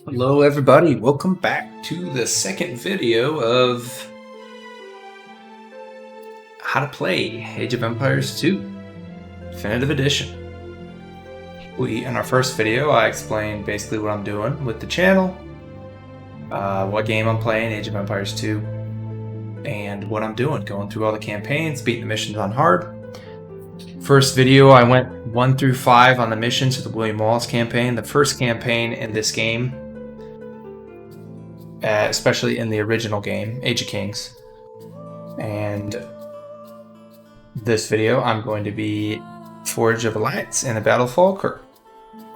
Hello everybody, welcome back to the second video of how to play Age of Empires 2 Definitive Edition. In our first video I explained basically what I'm doing with the channel, what game I'm playing, Age of Empires 2, and what I'm doing, going through all the campaigns, beating the missions on hard. First video I went 1 through 5 on the missions of the William Wallace campaign, the first campaign in this game. Especially in the original game, Age of Kings. And this video, I'm going to be Forge of Alliance in the Battle of Falkirk.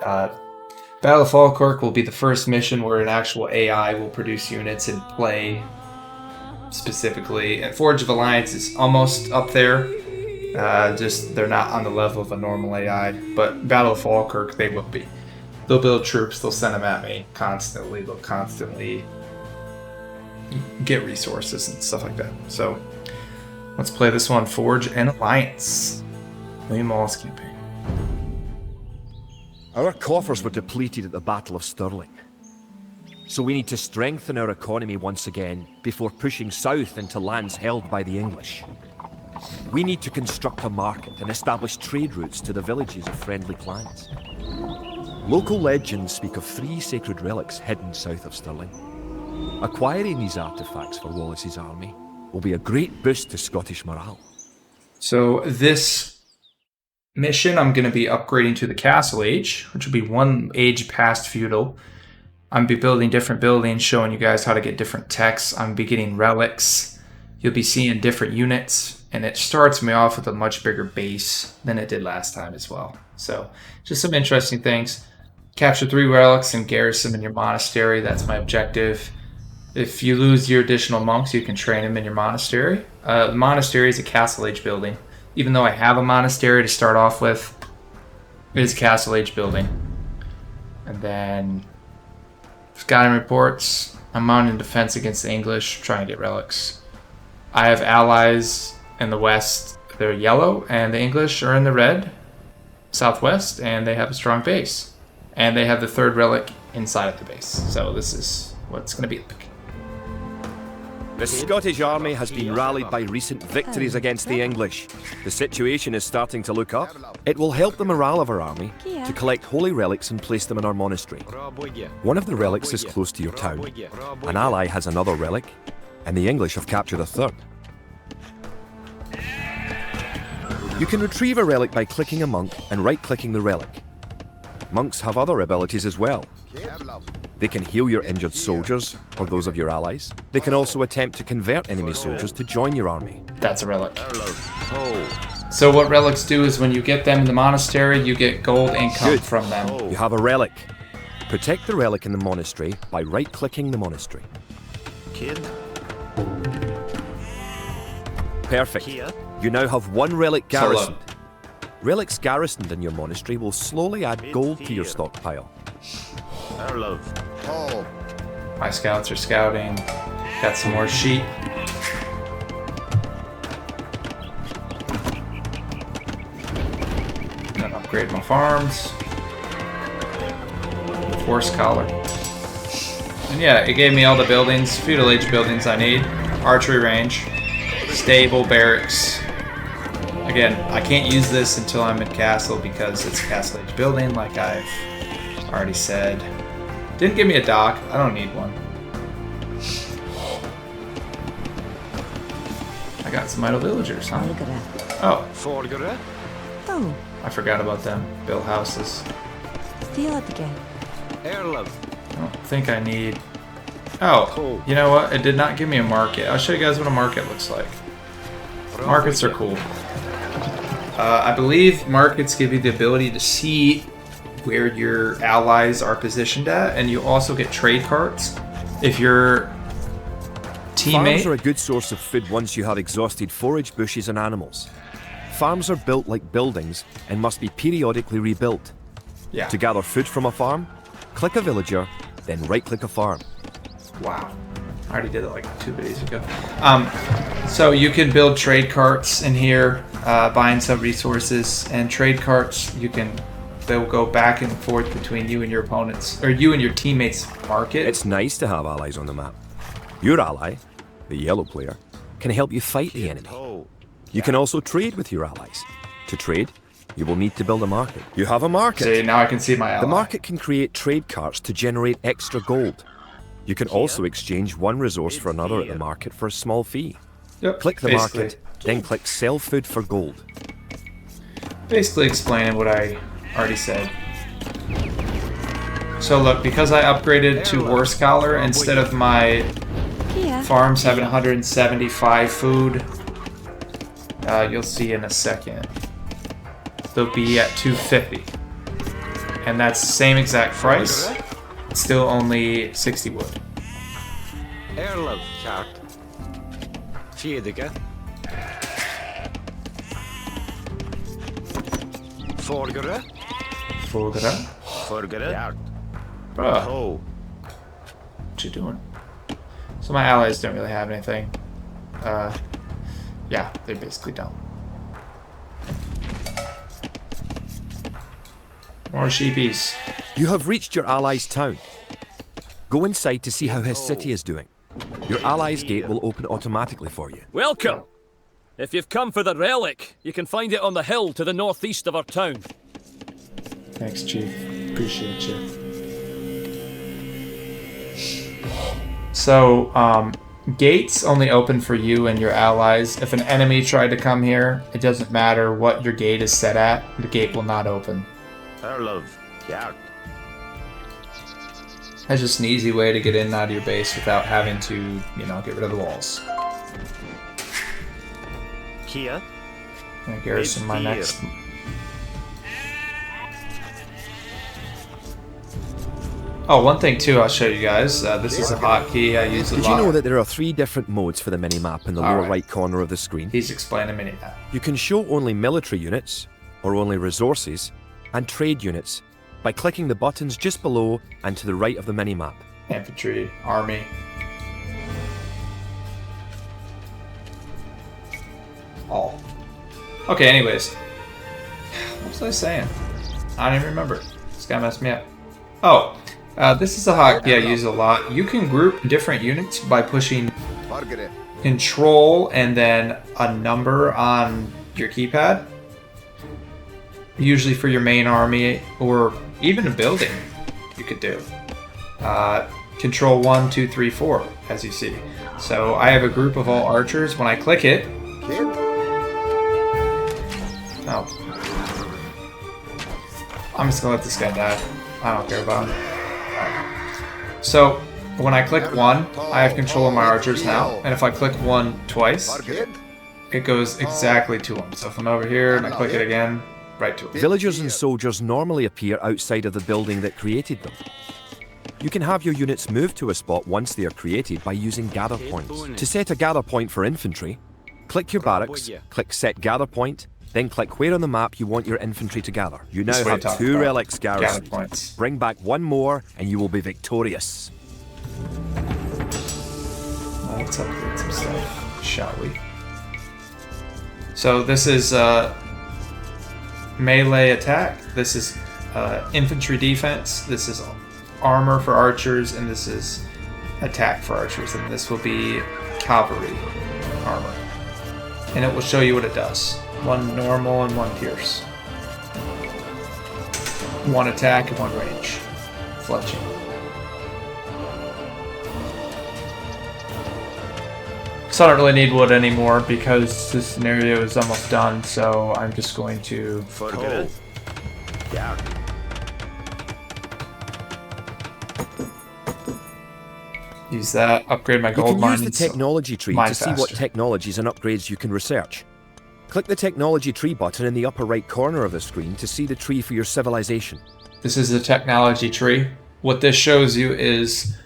Battle of Falkirk will be the first mission where an actual AI will produce units and play specifically. And Forge of Alliance is almost up there. Just they're not on the level of a normal AI. But Battle of Falkirk, they will be. They'll build troops, they'll send them at me constantly. They'll constantly get resources and stuff like that. So let's play this one, Forge and Alliance. William Wallace campaign. Our coffers were depleted at the Battle of Stirling. So we need to strengthen our economy once again before pushing south into lands held by the English. We need to construct a market and establish trade routes to the villages of friendly clans. Local legends speak of 3 sacred relics hidden south of Stirling. Acquiring these artifacts for Wallace's army will be a great boost to Scottish morale. So this mission, I'm going to be upgrading to the Castle Age, which will be 1 age past feudal. I'm going to be building different buildings, showing you guys how to get different techs. I'm going to be getting relics. You'll be seeing different units, and it starts me off with a much bigger base than it did last time as well. So just some interesting things. Capture 3 relics and garrison in your monastery. That's my objective. If you lose your additional monks, you can train them in your monastery. The monastery is a Castle Age building. Even though I have a monastery to start off with, it is Castle Age building. And then scouting reports. I'm mounting defense against the English, trying to get relics. I have allies in the west. They're yellow, and the English are in the red, southwest, and they have a strong base. And they have the 3rd relic inside of the base. So this is what's going to be like. The Scottish army has been rallied by recent victories against the English. The situation is starting to look up. It will help the morale of our army to collect holy relics and place them in our monastery. One of the relics is close to your town. An ally has another relic, and the English have captured a 3rd. You can retrieve a relic by clicking a monk and right-clicking the relic. Monks have other abilities as well. They can heal your injured soldiers, or those of your allies. They can also attempt to convert enemy soldiers to join your army. That's a relic. So what relics do is when you get them in the monastery, you get gold income from them. You have a relic. Protect the relic in the monastery by right-clicking the monastery. Perfect. You now have 1 relic garrisoned. Relics garrisoned in your monastery will slowly add gold to your stockpile. My scouts are scouting. Got some more sheep. Gonna upgrade my farms. Force collar. And yeah, it gave me all the buildings, feudal age buildings I need. Archery range. Stable, barracks. Again, I can't use this until I'm in castle because it's a Castle Age building, like I've already said. Didn't give me a dock. I don't need one. I got some idle villagers, huh? Oh. Oh. I forgot about them. Build houses. Steal it again. I don't think I need... Oh, you know what? It did not give me a market. I'll show you guys what a market looks like. Markets are cool. I believe markets give you the ability to see where your allies are positioned at, and you also get trade cards. If your teammate... Farms are a good source of food once you have exhausted forage, bushes and animals. Farms are built like buildings and must be periodically rebuilt. Yeah. To gather food from a farm, click a villager, then right-click a farm. Wow. I already did it like 2 days ago. So you can build trade carts in here, buying some resources, and trade carts you can they'll go back and forth between you and your opponents, or you and your teammates' market. It's nice to have allies on the map. Your ally, the yellow player, can help you fight the enemy. You can also trade with your allies. To trade, you will need to build a market. You have a market. See, now I can see my ally. The market can create trade carts to generate extra gold. You can also exchange one resource for another at the market for a small fee. Yep, Click the basically. market, then click sell food for gold. Basically explaining what I already said. So look, because I upgraded to War Scholar, instead of my Here. farms having 175 food, you'll see in a second, they'll be at 250. And that's the same exact price, still only 60 wood. Erlov, Kjart. Fjedige. Forgere. Fogere. Forgere. Kjart. Bruh, Oh. what you doing? So my allies don't really have anything. Yeah, they basically don't. More sheepies. You have reached your ally's town. Go inside to see how his city is doing. Your ally's gate will open automatically for you. Welcome! If you've come for the relic, you can find it on the hill to the northeast of our town. Thanks, Chief. Appreciate you. So, gates only open for you and your allies. If an enemy tried to come here, it doesn't matter what your gate is set at, the gate will not open. Erlov, Kjart. That's just an easy way to get in and out of your base without having to, you know, get rid of the walls. Kia. Gonna garrison my next. Oh, one thing too, I'll show you guys. This is a hotkey I use a Did lot. you know that there are 3 different modes for the mini-map in the lower Alright. right corner of the screen? He's explaining minimap. You can show only military units, or only resources, and trade units by clicking the buttons just below and to the right of the mini-map. Infantry, army. All. Okay, anyways. What was I saying? I don't even remember. This guy messed me up. Oh, this is a hotkey I use a lot. You can group different units by pushing Control and then a number on your keypad. Usually for your main army or even a building you could do. Control 1, 2, 3, 4, as you see. So I have a group of all archers. When I click it... Oh. I'm just gonna let this guy die. I don't care about him. Alright. So, when I click 1, I have control of my archers now. And if I click 1 twice, it goes exactly to him. So if I'm over here and I click it again, right to him. Villagers and soldiers normally appear outside of the building that created them. You can have your units move to a spot once they are created by using gather points. To set a gather point for infantry, click your barracks, click set gather point, then click where on the map you want your infantry to gather. You now That's what I'm have talking 2 about. relics Gather garrisoned. points. Bring back 1 more and you will be victorious. Let's upgrade some stuff, shall we? So this is melee attack, this is infantry defense, this is armor for archers, and this is attack for archers, and this will be cavalry armor. And it will show you what it does. 1 normal and 1 pierce. 1 attack and 1 range. Fletching. So I don't really need wood anymore because this scenario is almost done, so I'm just going to Forgere. Kjart. use that, upgrade my You gold can mines. use the technology tree mine to see what faster. technologies and upgrades you can research. Click the technology tree button in the upper right corner of the screen to see the tree for your civilization. This is the technology tree. What this shows you is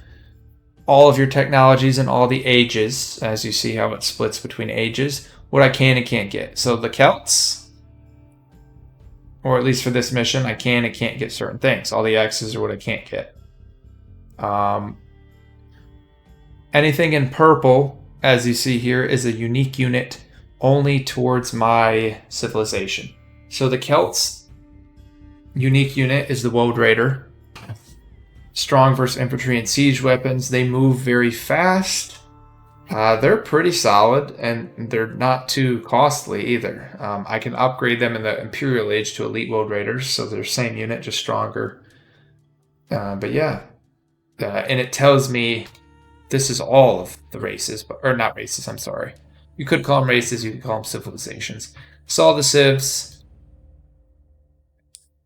all of your technologies and all the ages, as you see how it splits between ages, what I can and can't get. So the Celts, or at least for this mission, I can and can't get certain things. All the X's are what I can't get. Anything in purple, as you see here, is a unique unit only towards my civilization. So the Celts unique unit is the Woad Raider. Strong versus infantry and siege weapons. They move very fast. They're pretty solid, and they're not too costly either. I can upgrade them in the Imperial Age to Elite Woad Raiders, so they're same unit, just stronger. But yeah. And it tells me this is all of the races, or not races, I'm sorry. You could call them races, you could call them civilizations. It's all the civs.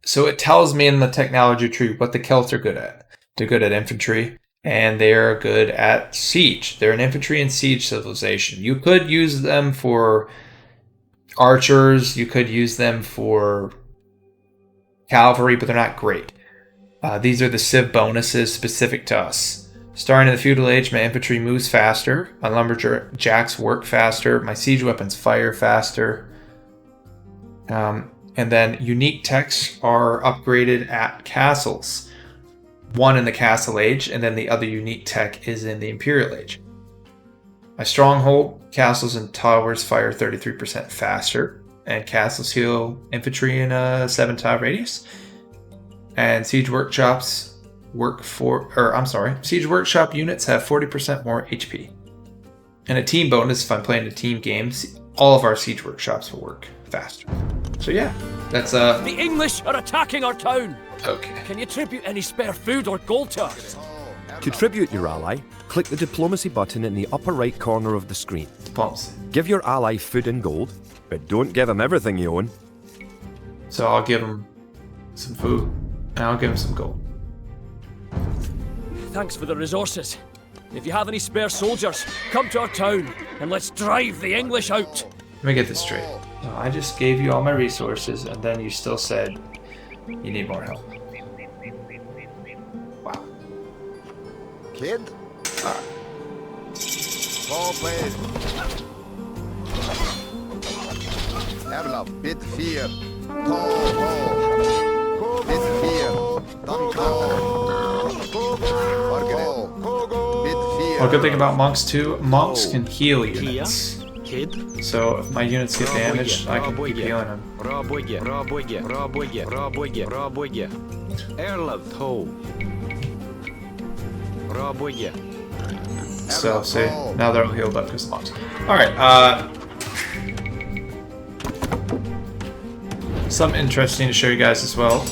So it tells me in the technology tree what the Celts are good at. They're good at infantry, and they're good at siege. They're an infantry and siege civilization. You could use them for archers, you could use them for cavalry, but they're not great. These are the civ bonuses specific to us. Starting in the feudal age, my infantry moves faster, my lumberjacks work faster, my siege weapons fire faster. And then unique techs are upgraded at castles. One in the Castle Age, and then the other unique tech is in the Imperial Age. My stronghold, castles and towers fire 33% faster, and castles heal infantry in a 7-tile radius. And siege workshops siege workshop units have 40% more HP. And a team bonus, if I'm playing a team games, all of our siege workshops will work faster. So yeah, that's The English are attacking our town! okay. Can you tribute any spare food or gold to us? To tribute your ally, click the diplomacy button in the upper right corner of the screen. Pumps. Give your ally food and gold, but don't give him everything you own. So I'll give him some food, and I'll give him some gold. Thanks for the resources. If you have any spare soldiers, come to our town and let's drive the English out. Let me get this straight. So I just gave you all my resources, and then you still said you need more help. Wow. Kid? Ball played. Erlaf, bid fear. Bid fear. Well, good thing about monks too, monks can heal units. Kid? So if my units get damaged, I can keep healing them. Erlov ho. So see, now they're all healed up because monks. Alright, something interesting to show you guys as well.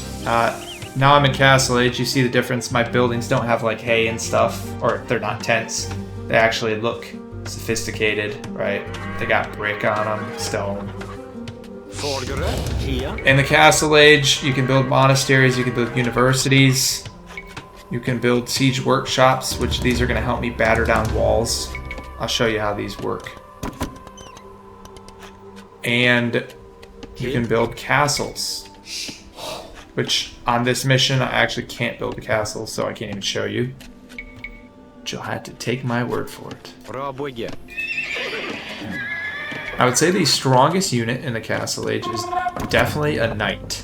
Now I'm in Castle Age, you see the difference. My buildings don't have like hay and stuff, or they're not tents. They actually look sophisticated, right? They got brick on them, stone. In the Castle Age, you can build monasteries, you can build universities, you can build siege workshops, which these are going to help me batter down walls. I'll show you how these work. And you can build castles, which on this mission I actually can't build a castle, so I can't even show you. But you'll have to take my word for it. I would say the strongest unit in the Castle Age is definitely a knight.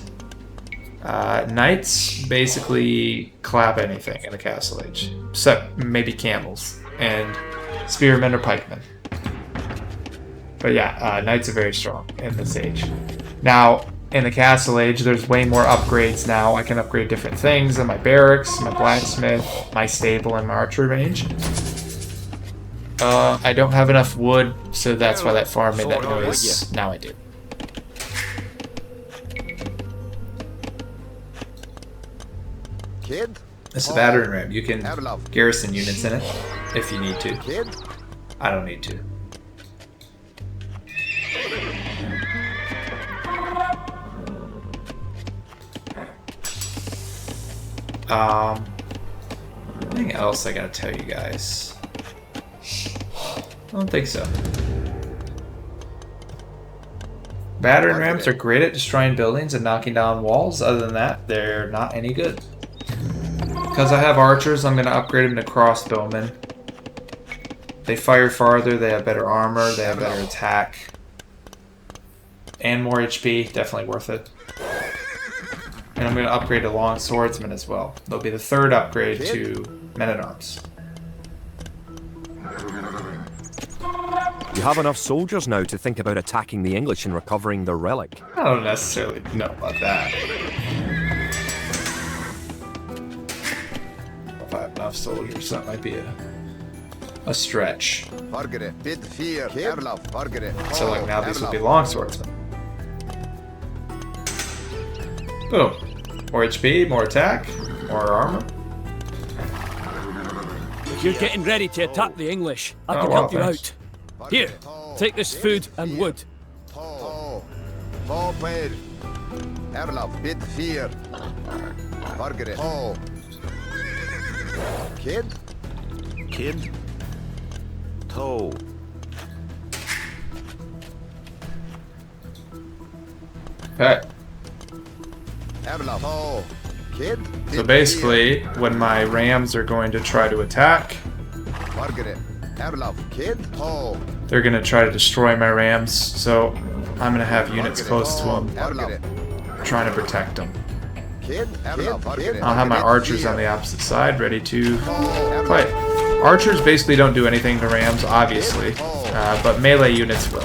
Knights basically clap anything in the Castle Age, except maybe camels and spearmen or pikemen. But yeah, knights are very strong in this age. Now, in the Castle Age, there's way more upgrades now. I can upgrade different things in my barracks, my blacksmith, my stable, and my archery range. I don't have enough wood, so that's why that farm made that noise. Now I do. Kid? It's a battering ram. You can garrison units in it if you need to. Kid? I don't need to. Anything else I gotta tell you guys? I don't think so. Battering rams are great at destroying buildings and knocking down walls. Other than that, they're not any good. Because I have archers, I'm gonna upgrade them to crossbowmen. They fire farther, they have better armor, they have better attack. And more HP, definitely worth it. And I'm going to upgrade to long swordsman as well. They'll be the third upgrade to men-at-arms. You have enough soldiers now to think about attacking the English and recovering their relic. I don't necessarily know about that. enough soldiers. That might be a stretch. Fargere, bid fear, Erlov, Fargere. So like now these would be longswordsmen. Boom. More HP, more attack, more armor. You're getting ready to attack the English. I Oh, can wow, help you thanks. out. Here, take this food and wood. Played. Erlov, bid fear. Fargere. Kid? Kid. Toe. Okay. Erlov. Kid? So basically, when my rams are going to try to attack, Fargere. Erlov, kid? they're going to try to destroy my rams. So I'm going to have units close to them, Fargere. trying to protect them. Kid? Erlov, Fargere. I'll have my archers on the opposite side, ready to fight. Archers basically don't do anything to rams, obviously, but melee units will.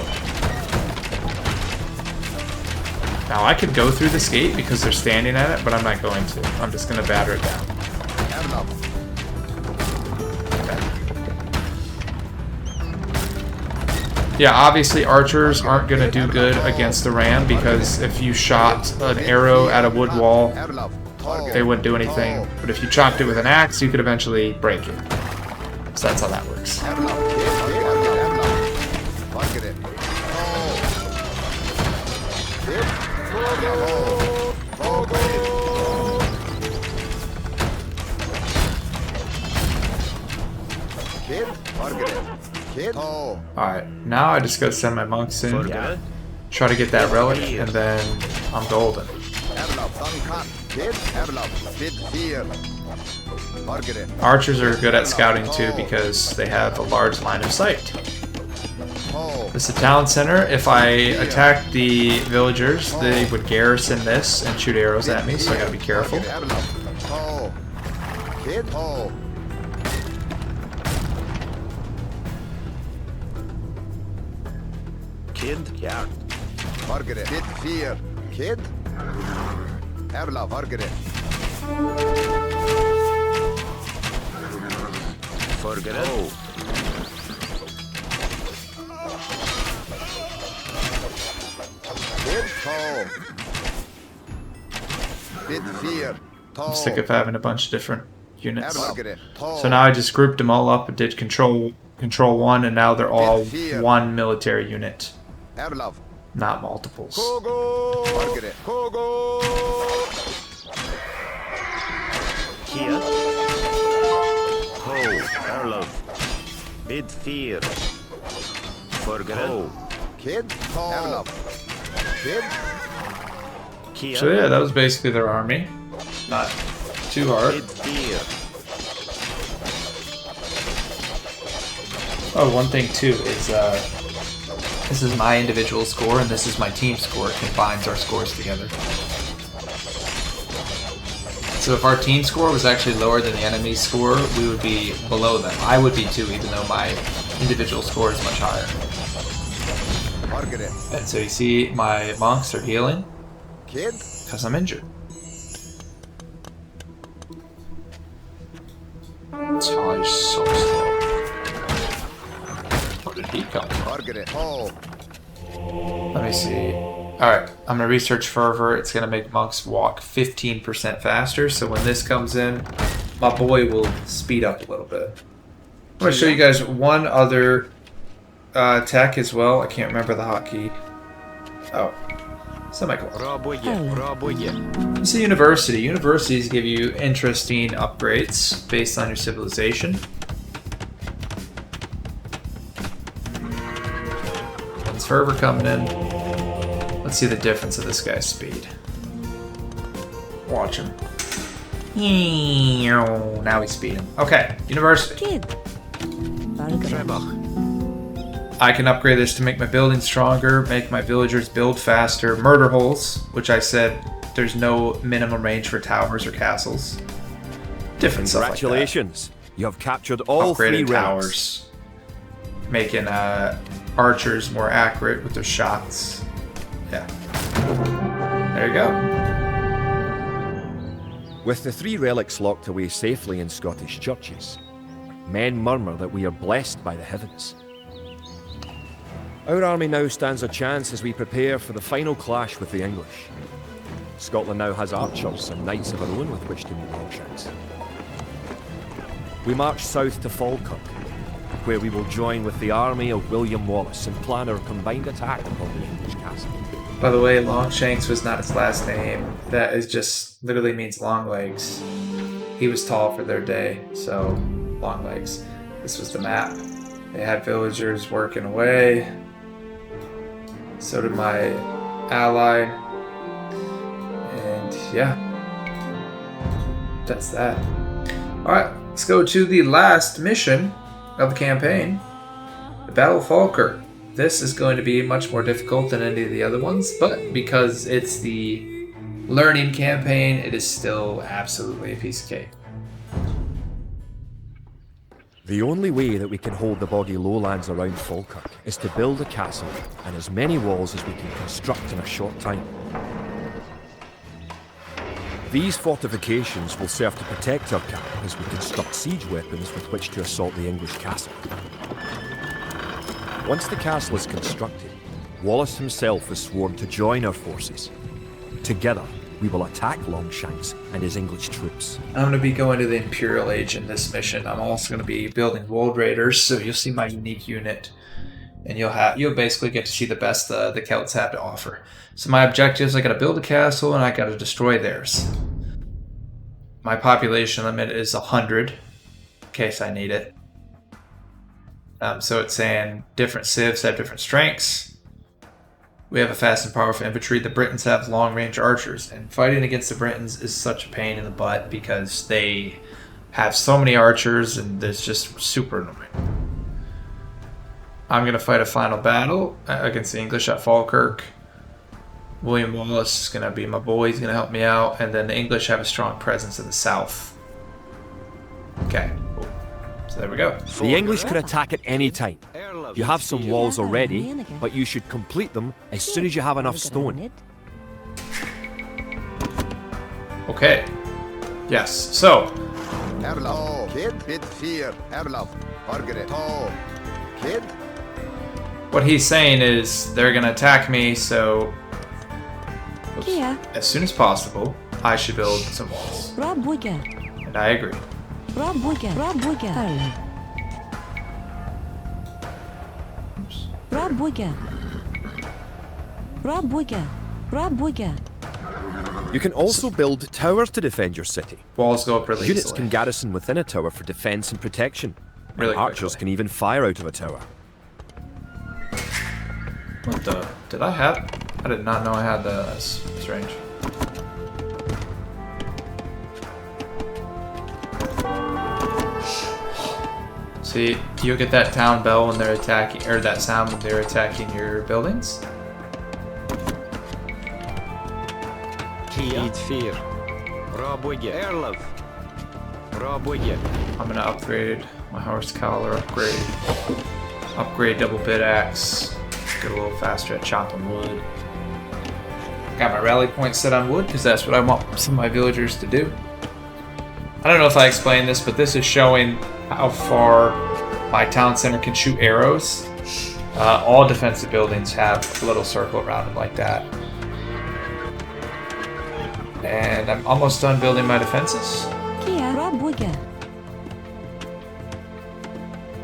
Now I could go through this gate because they're standing at it, but I'm not going to. I'm just going to batter it down. Yeah, obviously archers aren't going to do good against the ram because if you shot an arrow at a wood wall, they wouldn't do anything. But if you chopped it with an axe, you could eventually break it. So that's how that works. Alright, now I just gotta send my monks in, Fargere. try to get that relic, and then I'm golden. Archers are good at scouting too because they have a large line of sight. This is a town center. If I attack the villagers, they would garrison this and shoot arrows at me, so I gotta be careful. Kid. Yeah. Fargere. Bid fear. Kid? Erla, Fargere. Fargere. Kid? Bid fear. I'm sick of having a bunch of different units. Fargere. So now I just grouped them all up and did control 1, and now they're all one military unit, Erlov. not multiples. Kogo. Fargere. Kogo. Kia. Ho. Erlov. Bid fear. Fargere. Kid? Erlov. Kid? Kia. So yeah, that was basically their army. Not too hard. Bid fear. Oh, one thing too is this is my individual score and this is my team score. It combines our scores together. So if our team score was actually lower than the enemy's score, we would be below them. I would be too, even though my individual score is much higher. Fargere. And so you see my monks are healing Kid? because I'm injured. Oh, he's so slow. Where did he come from? Fargere. Let me see. Alright, I'm going to research fervor. It's going to make monks walk 15% faster. So when this comes in, my boy will speed up a little bit. I'm going to show you guys one other tech as well. I can't remember the hotkey. Oh. Semicolon. It's a university. Universities give you interesting upgrades based on your civilization. It's fervor coming in. Let's see the difference of this guy's speed. Watch him. Now he's speeding. Okay, university. Kid. Fargere. I can upgrade this to make my building stronger, make my villagers build faster, murder holes, which I said there's no minimum range for towers or castles. Different stuff like that. Congratulations. You have captured all three Upgraded realms. towers. Making archers more accurate with their shots. Yeah. There you go. With the 3 relics locked away safely in Scottish churches, men murmur that we are blessed by the heavens. Our army now stands a chance as we prepare for the final clash with the English. Scotland now has archers and knights of our own with which to meet Longshanks. We march south to Falkirk, where we will join with the army of William Wallace and plan our combined attack upon the English castle. By the way, Longshanks was not his last name. That is just literally means long legs. He was tall for their day, so long legs. This was the map. They had villagers working away. So did my ally. And yeah, that's that. Alright, let's go to the last mission of the campaign. The Battle of Falkirk. This is going to be much more difficult than any of the other ones, but because it's the learning campaign, it is still absolutely a piece of cake. The only way that we can hold the boggy lowlands around Falkirk is to build a castle and as many walls as we can construct in a short time. These fortifications will serve to protect our camp as we construct siege weapons with which to assault the English castle. Once the castle is constructed, Wallace himself is sworn to join our forces. Together, we will attack Longshanks and his English troops. I'm going to be going to the Imperial Age in this mission. I'm also going to be building Wold Raiders, so you'll see my unique unit. And you'll basically get to see the best the Celts have to offer. So my objectives, I got to build a castle and I got to destroy theirs. My population limit is 100, in case I need it. So it's saying different civs have different strengths. We have a fast and powerful infantry. The Britons have long-range archers. And fighting against the Britons is such a pain in the butt because they have so many archers and it's just super annoying. I'm going to fight a final battle against the English at Falkirk. William Wallace is going to be my boy. He's going to help me out. And then the English have a strong presence in the south. Okay, cool. So there we go. The English could attack at any time. You have some walls already, but you should complete them as soon as you have enough stone. Okay. Yes, so. Erlaf. Kid. Bid fear. Erlaf. Margaret. Kid. What he's saying is they're going to attack me, so as soon as possible, I should build some walls. And I agree. You can also build towers to defend your city. Walls go up really Units easily. can garrison within a tower for defense and protection. Really And archers quickly. can even fire out of a tower. What the? Did I have? I did not know I had that. That's strange. See, you'll get that town bell when they're attacking, or that sound when they're attacking your buildings. Eat fear. Robwigge. Erlov. Robwigge. I'm gonna upgrade my horse collar, upgrade double bit axe, get a little faster at chopping wood. Got my rally point set on wood because that's what I want some of my villagers to do. I don't know if I explained this, but this is showing how far my town center can shoot arrows. All defensive buildings have a little circle around them like that. And I'm almost done building my defenses.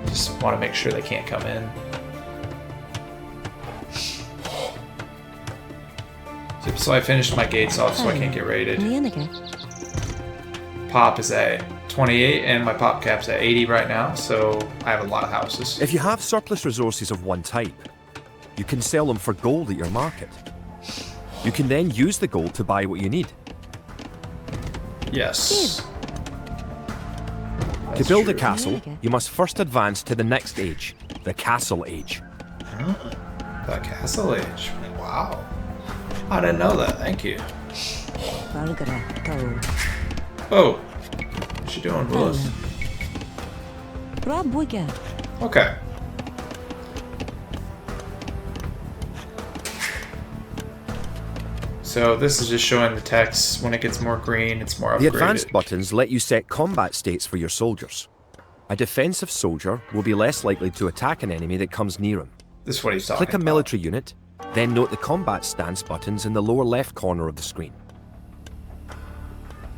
Just want to make sure they can't come in. So I finished my gates off so I can't get raided. Pop is at 28 and my pop cap's at 80 right now, so I have a lot of houses. If you have surplus resources of one type, you can sell them for gold at your market. You can then use the gold to buy what you need. Yes. To build a castle, you must first advance to the next age, the Castle Age. The Castle Age. Wow. I didn't know that. Thank you. Oh. What's she doing, Willis? Okay. So this is just showing the text. When it gets more green, it's more upgraded. The advanced buttons let you set combat states for your soldiers. A defensive soldier will be less likely to attack an enemy that comes near him. This is what he's talking Click a about. military unit, then note the combat stance buttons in the lower left corner of the screen.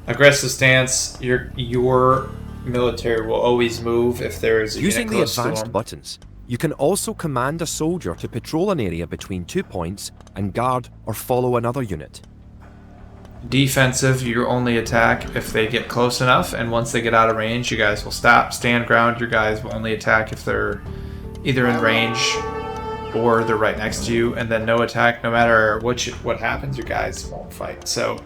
Aggressive stance. Your military will always move if there is a Using unit the close to advanced them. buttons, you can also command a soldier to patrol an area between 2 points and guard or follow another unit. Defensive, you only attack if they get close enough, and once they get out of range, you guys will stop. Stand ground, your guys will only attack if they're either in range or they're right next to you, and then no attack. No matter what happens, your guys won't fight. So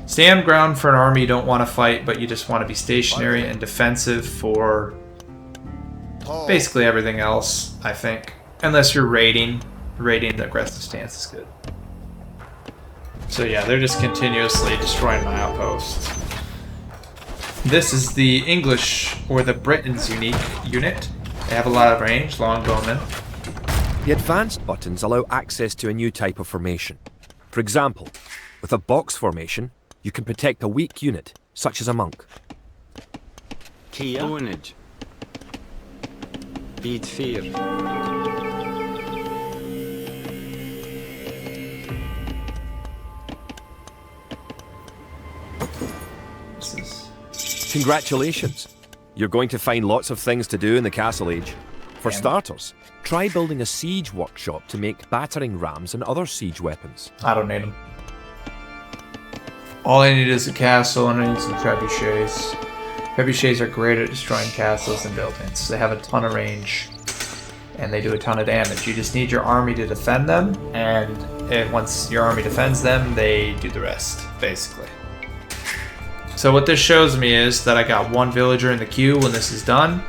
stand ground for an army you don't want to fight, but you just want to be stationary, and defensive for basically everything else, I think. Unless you're raiding. Raiding, the aggressive stance is good. So yeah, they're just continuously destroying my outposts. This is the English, or the Britons unique unit. They have a lot of range, longbowmen. The advanced buttons allow access to a new type of formation. For example, with a box formation, you can protect a weak unit, such as a monk. Kia. Ownage. Beat fear. Congratulations! You're going to find lots of things to do in the Castle Age. For starters, try building a siege workshop to make battering rams and other siege weapons. I don't need them. All I need is a castle, and I need some trebuchets. Trebuchets are great at destroying castles and buildings. They have a ton of range, and they do a ton of damage. You just need your army to defend them, and once your army defends them, they do the rest, basically. So what this shows me is that I got one villager in the queue when this is done.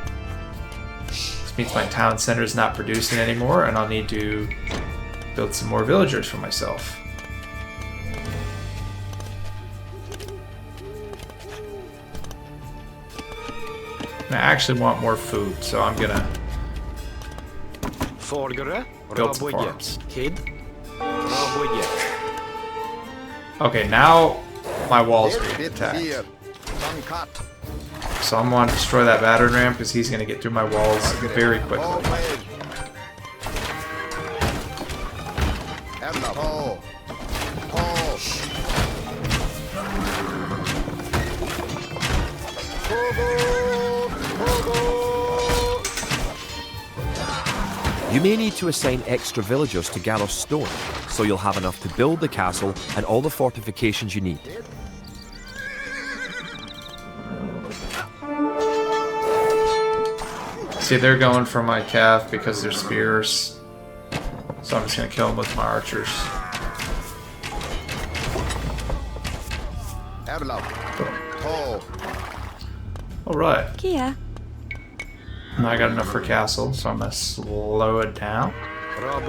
This means my town center is not producing anymore, and I'll need to build some more villagers for myself. And I actually want more food, so I'm gonna build some farms. Okay, now my walls are being attacked. So I'm going to destroy that battering ram because he's going to get through my walls very quickly. You may need to assign extra villagers to gather stone, so you'll have enough to build the castle and all the fortifications you need. See, they're going for my cav because they're spears. So I'm just going to kill them with my archers. Alright. Kia. Now I got enough for castle, so I'm going to slow it down. Good, I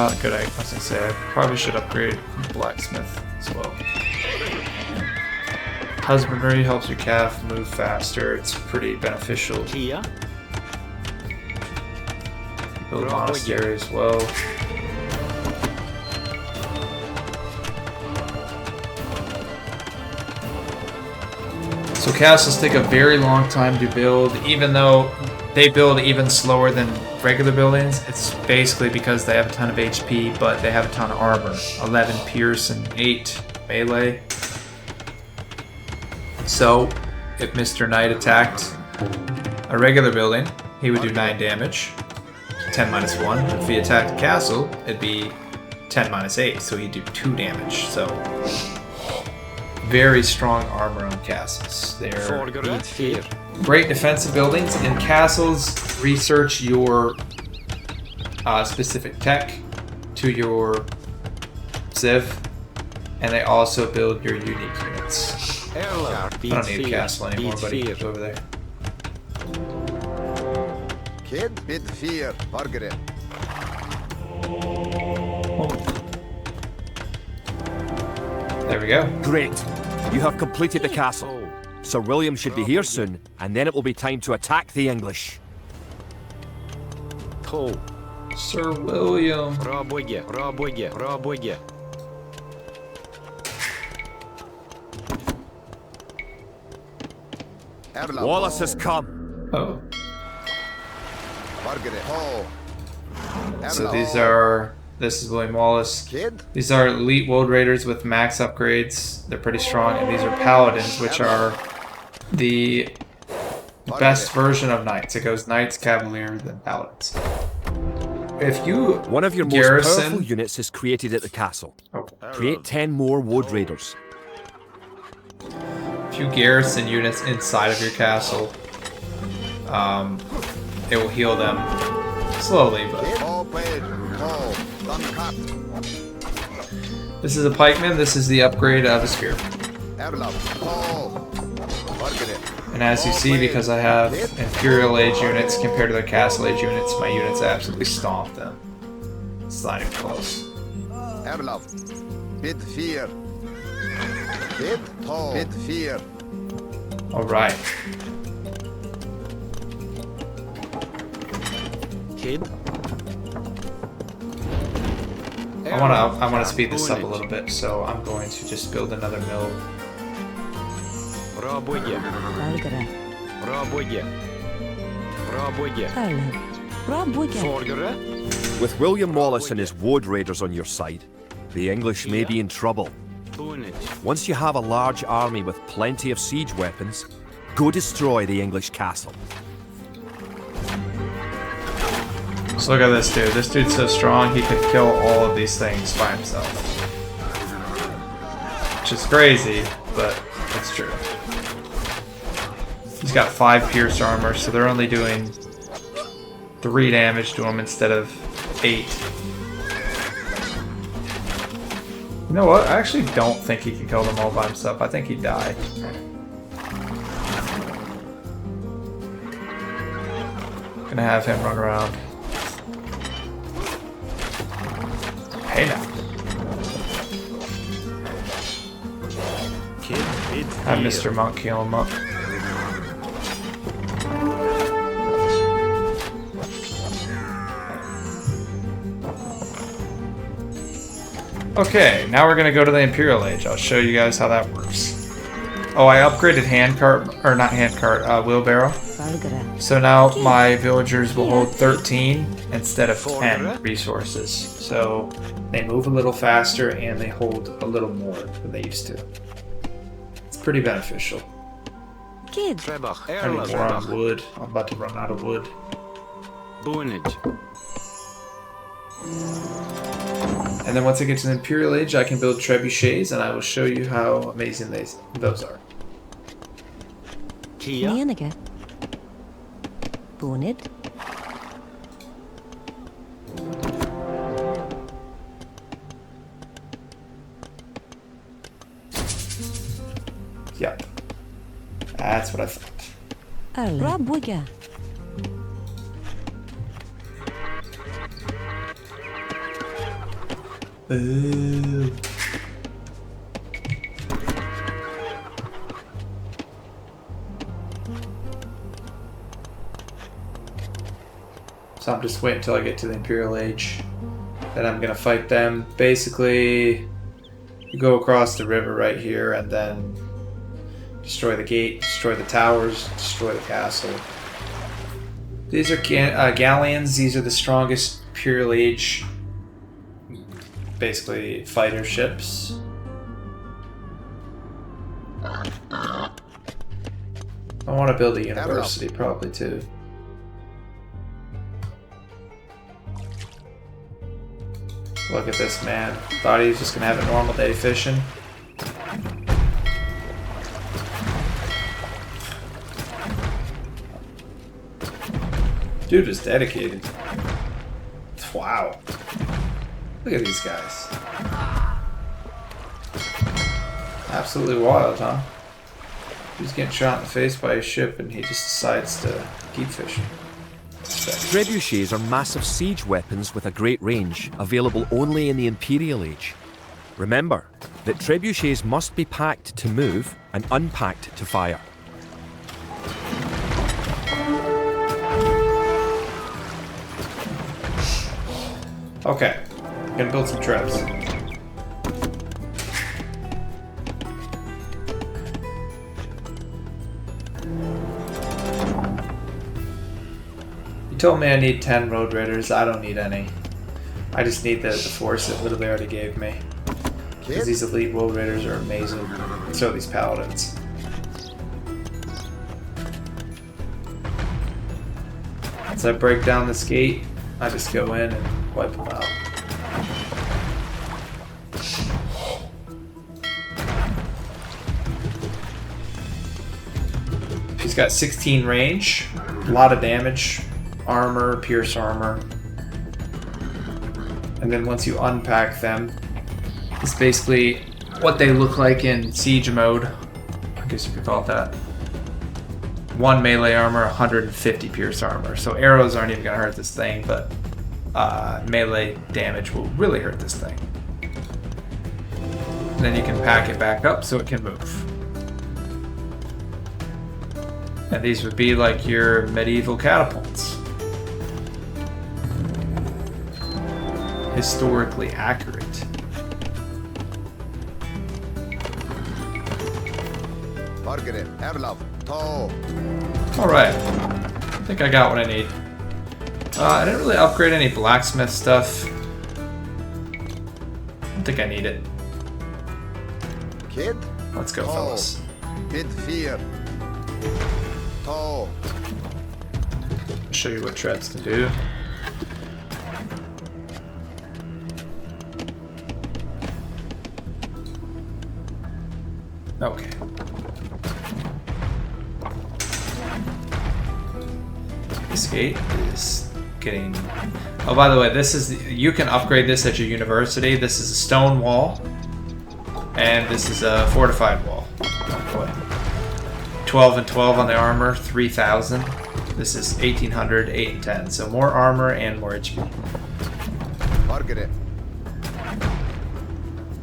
was going to say, I probably should upgrade blacksmith as well. Husbandry helps your calf move faster. It's pretty beneficial. Kia. Build a monastery as well. So castles take a very long time to build, even though they build even slower than regular buildings. It's basically because they have a ton of HP, but they have a ton of armor. 11 pierce and 8 melee. So, if Mr. Knight attacked a regular building, he would do 9 damage, 10 minus 1. If he attacked a castle, it'd be 10 minus 8, so he'd do 2 damage. So, very strong armor on castles. They're great defensive buildings. In castles, research your specific tech to your civ, and they also build your unique units. I don't need a castle anymore, buddy. It's over there. Kid bid fear, Margaret. There we go. Great! You have completed the castle. Sir William should be here soon, and then it will be time to attack the English. Sir William. Roboge, roboge, roboge. Erla. Wallace has come. Oh. Margaret. Ho. So Erla. these are. This is William Wallace. Kid. These are elite wold raiders with max upgrades. They're pretty strong, and these are paladins, which are the best version of knights. It goes knights, cavaliers, then paladins. If you One of your most garrison, powerful units is created at the castle. oh, Create 10 more wood raiders. if you garrison units inside of your castle, it will heal them slowly, but Ho. Page. Ho. Duncat. this is a pikeman. This is the upgrade of a spear. Erla. Ho. Margaret. And as you see, because I have Imperial Age units compared to the Castle Age units, my units absolutely stomp them. It's not even close. Erla. Bid fear. Bid. Ho. Bid fear. Alright. Kid. I wanna speed this up a little bit, so I'm going to just build another mill. Roboge, Valgara. roboge. Roboge. Erla. Roboge. Forgere. With William Wallace and his wood raiders on your side, the English may be in trouble. Bunage. Once you have a large army with plenty of siege weapons, go destroy the English castle. So look at this dude. This dude's so strong, he could kill all of these things by himself. Which is crazy, but it's true. He's got 5 pierce armor, so they're only doing 3 damage to him instead of 8. You know what? I actually don't think he can kill them all by himself. I think he'd die. Gonna have him run around. Hey now. Kid. Bid Have fear. Mr. Monk heal him up. Okay, now we're gonna go to the Imperial Age. I'll show you guys how that works. Oh, I upgraded wheelbarrow. Valgara. So now my villagers will hold 13 instead of 10 resources. So they move a little faster and they hold a little more than they used to. It's pretty beneficial. Kid. Trebach. I Erla. need more on Trebach. wood. I'm about to run out of wood. Bunage. And then once I get to the Imperial Age, I can build trebuchets, and I will show you how amazing those are. Kia. Nienige. Bunid. Yep. That's what I thought. Erla. Roboge. Boo. So I'm just waiting until I get to the Imperial Age. Then I'm gonna fight them. Basically, you go across the river right here and then destroy the gate, destroy the towers, destroy the castle. These are galleons. These are the strongest Imperial Age, basically, fighter ships. I want to build a university probably too. Look at this man. Thought he was just gonna have a normal day fishing. Dude is dedicated. Wow. Look at these guys. Absolutely wild, huh? He's getting shot in the face by a ship and he just decides to keep fishing. Trebuchets are massive siege weapons with a great range, available only in the Imperial Age. Remember that trebuchets must be packed to move and unpacked to fire. Okay, gonna build some traps. You told me I need 10 road raiders. I don't need any. I just need the force that literally already gave me. Because these elite road raiders are amazing. So are these paladins. As I break down this gate, I just go in and wipe them out. He's got 16 range, a lot of damage, armor, pierce armor. And then once you unpack them, it's basically what they look like in siege mode. I guess you could call it that. 1 melee armor, 150 pierce armor. So arrows aren't even going to hurt this thing, but melee damage will really hurt this thing. And then you can pack it back up so it can move. And these would be like your medieval catapults. Historically accurate. Margaret, Erlov, Tall. Alright. I think I got what I need. I didn't really upgrade any blacksmith stuff. I don't think I need it. Kid, Let's go, Tall. fellas. Bid fear. Tall. I'll show you what treads can do. Okay. This gate is getting... Oh, by the way, this is... You can upgrade this at your university. This is a stone wall. And this is a fortified wall. Oh boy. 12 and 12 on the armor, 3,000. This is 1,800, 8 and 10. So more armor and more HP. Margaret.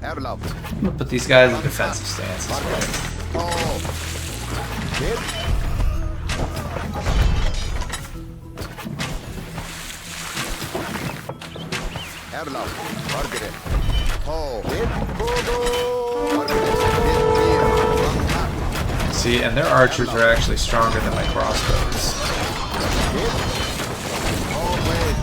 Erlov. I'm gonna put these guys in defensive stance as well. Tall. Kid. Erlov. Margaret. Tall. Kid. Margaret. Bid fear. See, and their archers are actually stronger than my crossbows. Tall blade.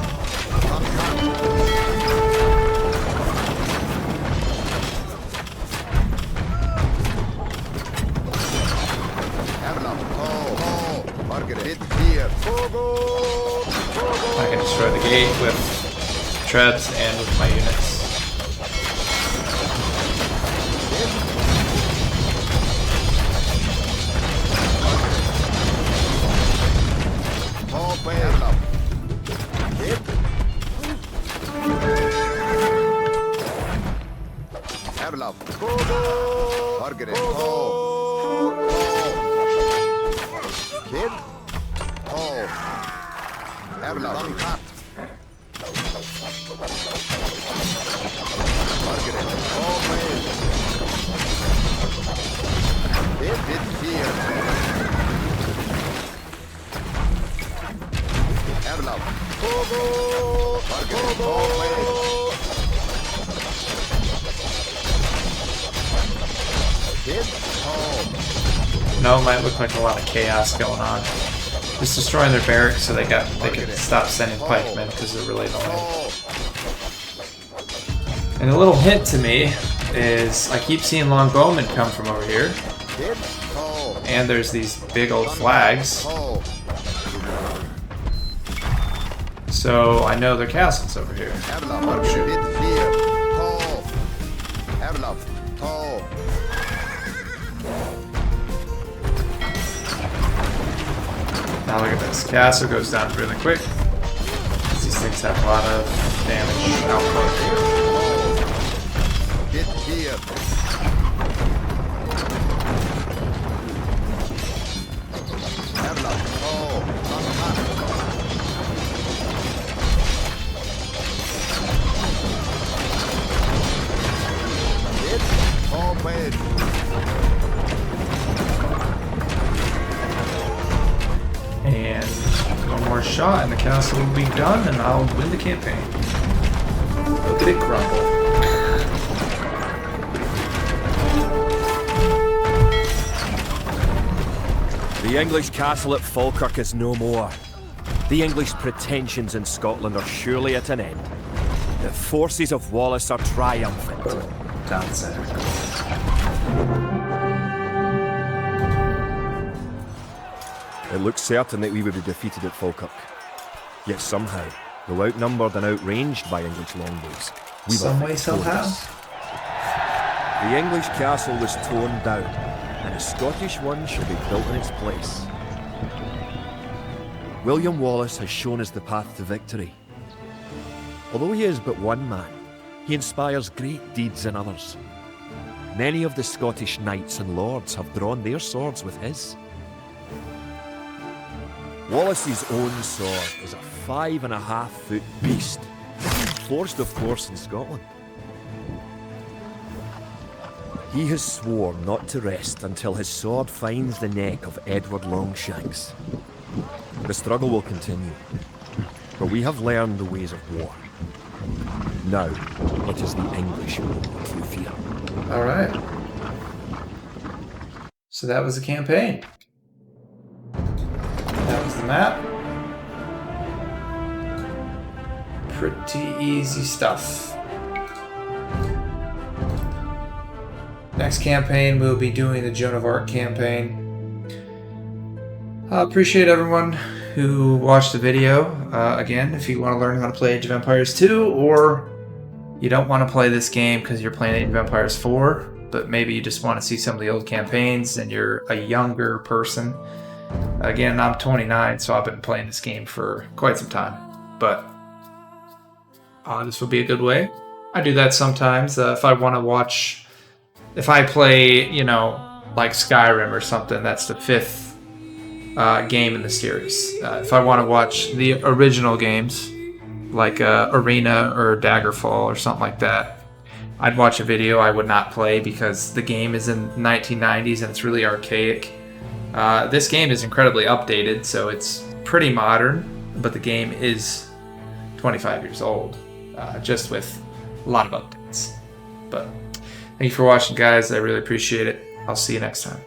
Erlov. Tall. Margaret. Bid fear. I can destroy the gate with treads and with my units. Tall blade. Erlov. Kid. Erlov. Margaret. Tall. Kid. Tall. Erlov. Cut. Margaret. Tall blade. Bid fear. Erlov. Margaret. Tall blade. Kid. Tall. No, it might look like a lot of chaos going on. Just destroying their barracks so they can stop sending pikemen because they're really annoying. Tall. And a little hint to me is I keep seeing longbowmen come from over here, Kid. Tall. and there's these big old flags, Tall. so I know their castle's over here. Erlov. Margaret. Bid fear. Tall. Erlov. Tall. Now look at this. Castle goes down really quick. These things have a lot of damage output. Bid fear. Erlov. Tall. Kid. Tall blade. And one more shot and the castle will be done and I'll win the campaign. Look at it crumble. The English castle at Falkirk is no more. The English pretensions in Scotland are surely at an end. The forces of Wallace are triumphant. Down center. It looks certain that we would be defeated at Falkirk. Yet somehow, though outnumbered and outranged by English longbows, we Some were way, somehow. victorious. The English castle was torn down, and a Scottish one shall be built in its place. William Wallace has shown us the path to victory. Although he is but one man, he inspires great deeds in others. Many of the Scottish knights and lords have drawn their swords with his. Wallace's own sword is a 5.5-foot beast, forged of course in Scotland. He has sworn not to rest until his sword finds the neck of Edward Longshanks. The struggle will continue, but we have learned the ways of war. Now, it is the English who we fear. Alright. So that was the campaign. That was the map. Pretty easy stuff. Next campaign, we'll be doing the Joan of Arc campaign. I appreciate everyone who watched the video. Again, if you want to learn how to play Age of Empires 2, or you don't want to play this game because you're playing Age of Empires 4, but maybe you just want to see some of the old campaigns and you're a younger person. Again, I'm 29, so I've been playing this game for quite some time. But this would be a good way. I do that sometimes. If I want to watch... If I play, you know, like Skyrim or something, that's the 5th game in the series. If I want to watch the original games, like Arena or Daggerfall or something like that, I'd watch a video. I would not play because the game is in 1990s and it's really archaic. This game is incredibly updated, so it's pretty modern, but the game is 25 years old, just with a lot of updates. But thank you for watching, guys. I really appreciate it. I'll see you next time.